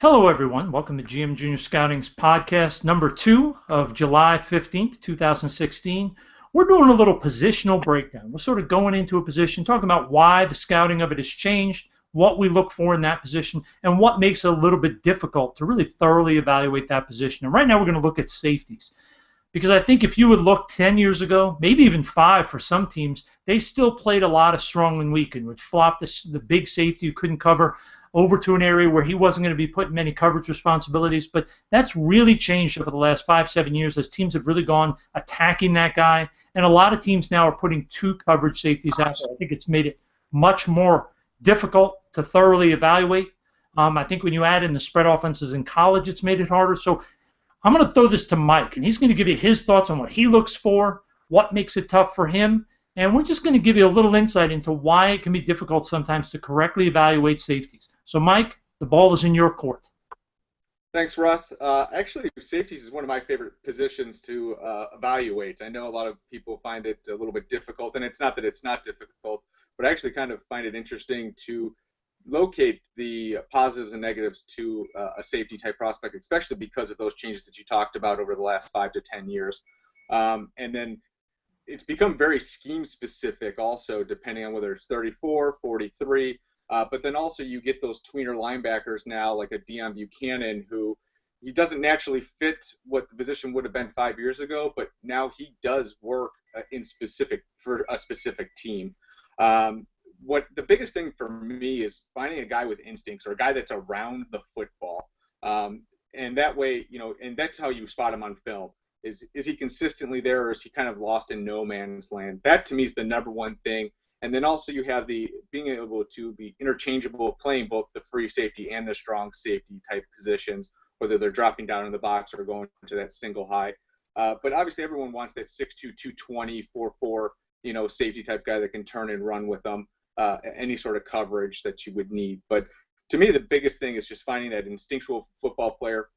Hello, everyone. Welcome to GM Junior Scouting's podcast number 2 of July 15th, 2016. We're doing a little positional breakdown. We're sort of going into a position, talking about why the scouting of it has changed, what we look for in that position, and what makes it a little bit difficult to really thoroughly evaluate that position. And right now we're going to look at safeties. Because I think if you would look 10 years ago, maybe even 5 for some teams, they still played a lot of strong and weak and would flop the big safety who couldn't cover over to an area where he wasn't going to be put in many coverage responsibilities. But that's really changed over the last 5-7 years as teams have really gone attacking that guy. And a lot of teams now are putting 2 coverage safeties out there. I think it's made it much more difficult to thoroughly evaluate. I think when you add in the spread offenses in college, it's made it harder. So I'm going to throw this to Mike, and he's going to give you his thoughts on what he looks for, what makes it tough for him, and we're just going to give you a little insight into why it can be difficult sometimes to correctly evaluate safeties. So, Mike, the ball is in your court. Thanks, Russ. Actually, safeties is one of my favorite positions to evaluate. I know a lot of people find it a little bit difficult, and it's not that it's not difficult, but I actually kind of find it interesting to locate the positives and negatives to a safety type prospect, especially because of those changes that you talked about over the last 5 to 10 years. And then it's become very scheme specific also, depending on whether it's 34, 43, but then also you get those tweener linebackers now, like a Deion Buchanan, who he doesn't naturally fit what the position would have been 5 years ago, but now he does work for a specific team. What the biggest thing for me is finding a guy with instincts, or a guy that's around the football, and that way, and that's how you spot him on film. Is he consistently there, or is he kind of lost in no man's land? That to me is the number one thing. And then also you have the being able to be interchangeable, playing both the free safety and the strong safety type positions, whether they're dropping down in the box or going to that single high. But obviously everyone wants that 6'2", 220, 4'4", safety type guy that can turn and run with them. Any sort of coverage that you would need. But to me, the biggest thing is just finding that instinctual football player.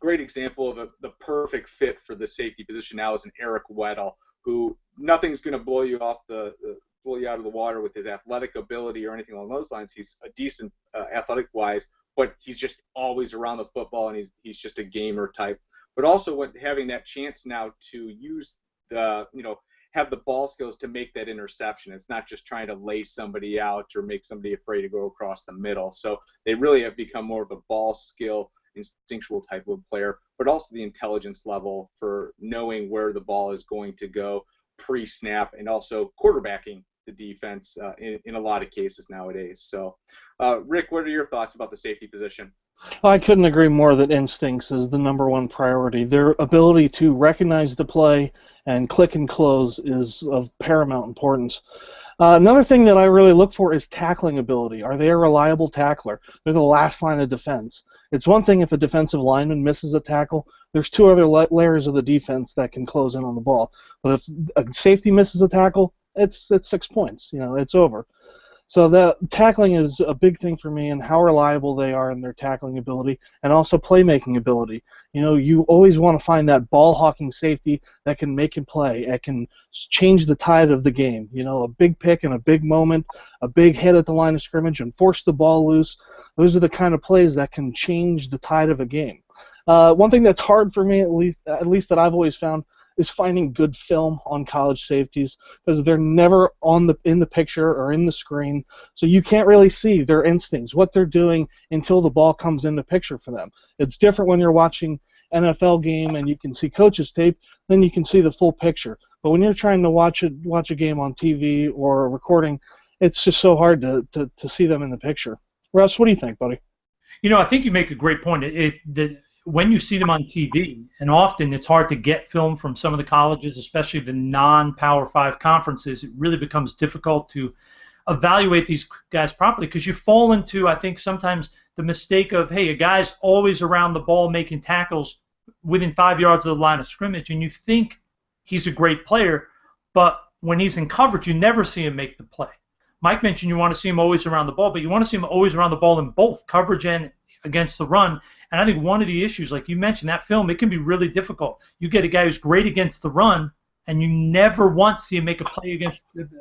Great example of the perfect fit for the safety position now is an Eric Weddle, who nothing's going to blow you out of the water with his athletic ability or anything along those lines. He's a decent athletic-wise, but he's just always around the football, and he's just a gamer type. But also having that chance now to use have the ball skills to make that interception. It's not just trying to lay somebody out or make somebody afraid to go across the middle. So they really have become more of a ball skill, instinctual type of player, but also the intelligence level for knowing where the ball is going to go pre-snap, and also quarterbacking the defense in a lot of cases nowadays. So, Rick, what are your thoughts about the safety position? I couldn't agree more that instincts is the number one priority. Their ability to recognize the play and click and close is of paramount importance. Another thing that I really look for is tackling ability. Are they a reliable tackler? They're the last line of defense. It's one thing if a defensive lineman misses a tackle. There's 2 other layers of the defense that can close in on the ball. But if a safety misses a tackle, it's 6 points. It's over. So the tackling is a big thing for me, and how reliable they are in their tackling ability, and also playmaking ability. You always want to find that ball-hawking safety that can make a play, that can change the tide of the game. A big pick in a big moment, a big hit at the line of scrimmage, and force the ball loose. Those are the kind of plays that can change the tide of a game. One thing that's hard for me, at least that I've always found, is finding good film on college safeties, because they're never in the picture or in the screen, so you can't really see their instincts, what they're doing, until the ball comes in the picture for them. It's different when you're watching NFL game and you can see coach's tape, then you can see the full picture. But when you're trying to watch a game on TV or a recording, it's just so hard to see them in the picture. Russ, what do you think, buddy? I think you make a great point. When you see them on TV, and often it's hard to get film from some of the colleges, especially the non-Power 5 conferences, it really becomes difficult to evaluate these guys properly, because you fall into, I think, sometimes the mistake of, hey, a guy's always around the ball making tackles within 5 yards of the line of scrimmage, and you think he's a great player, but when he's in coverage, you never see him make the play. Mike mentioned you want to see him always around the ball, but you want to see him always around the ball in both coverage and against the run. And I think one of the issues, like you mentioned, that film, it can be really difficult. You get a guy who's great against the run, and you never once see him make a play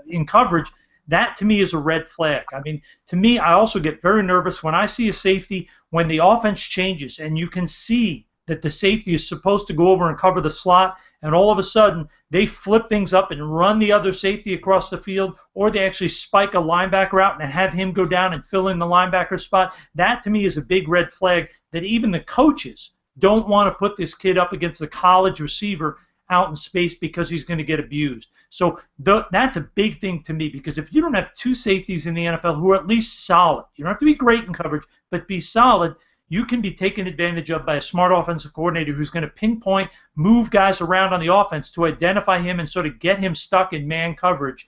in coverage. That to me is a red flag. I mean, to me, I also get very nervous when I see a safety when the offense changes and you can see that the safety is supposed to go over and cover the slot, and all of a sudden they flip things up and run the other safety across the field, or they actually spike a linebacker out and have him go down and fill in the linebacker spot. That to me is a big red flag that even the coaches don't want to put this kid up against the college receiver out in space because he's going to get abused. So that's a big thing to me, because if you don't have two safeties in the NFL who are at least solid, you don't have to be great in coverage, but be solid, you can be taken advantage of by a smart offensive coordinator who's going to pinpoint, move guys around on the offense to identify him and sort of get him stuck in man coverage.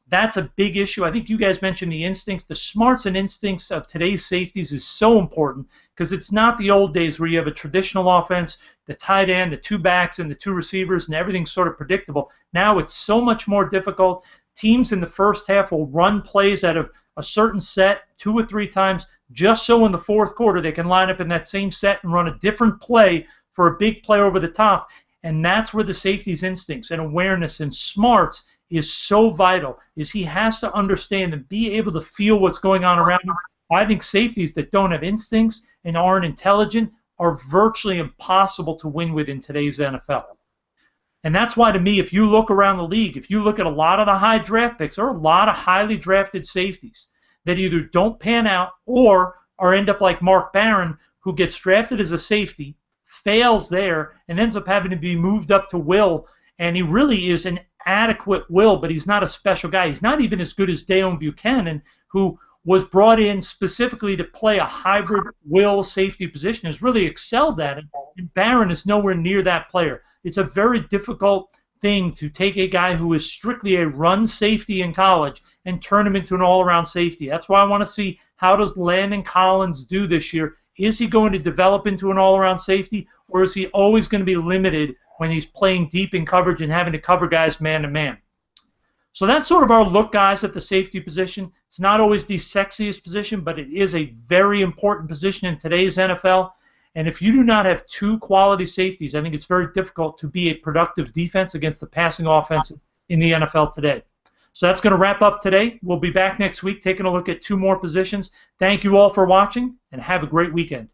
That's a big issue. I think you guys mentioned the instincts. The smarts and instincts of today's safeties is so important, because it's not the old days where you have a traditional offense, the tight end, the two backs, and the two receivers, and everything's sort of predictable. Now it's so much more difficult. Teams in the first half will run plays out of a certain set 2 or 3 times just so in the fourth quarter they can line up in that same set and run a different play for a big play over the top. And that's where the safety's instincts and awareness and smarts is so vital, is he has to understand and be able to feel what's going on around him. I think safeties that don't have instincts and aren't intelligent are virtually impossible to win with in today's NFL. And that's why, to me, if you look around the league, if you look at a lot of the high draft picks, there are a lot of highly drafted safeties that either don't pan out or end up like Mark Barron, who gets drafted as a safety, fails there, and ends up having to be moved up to will. And he really is an adequate will, but he's not a special guy. He's not even as good as Deion Buchanan, who was brought in specifically to play a hybrid will safety position, has really excelled at it, and Barron is nowhere near that player. It's a very difficult thing to take a guy who is strictly a run safety in college and turn him into an all-around safety. That's why I want to see, how does Landon Collins do this year? Is he going to develop into an all-around safety, or is he always going to be limited when he's playing deep in coverage and having to cover guys man-to-man? So that's sort of our look, guys, at the safety position. It's not always the sexiest position, but it is a very important position in today's NFL. And if you do not have two quality safeties, I think it's very difficult to be a productive defense against the passing offense in the NFL today. So that's going to wrap up today. We'll be back next week taking a look at 2 more positions. Thank you all for watching, and have a great weekend.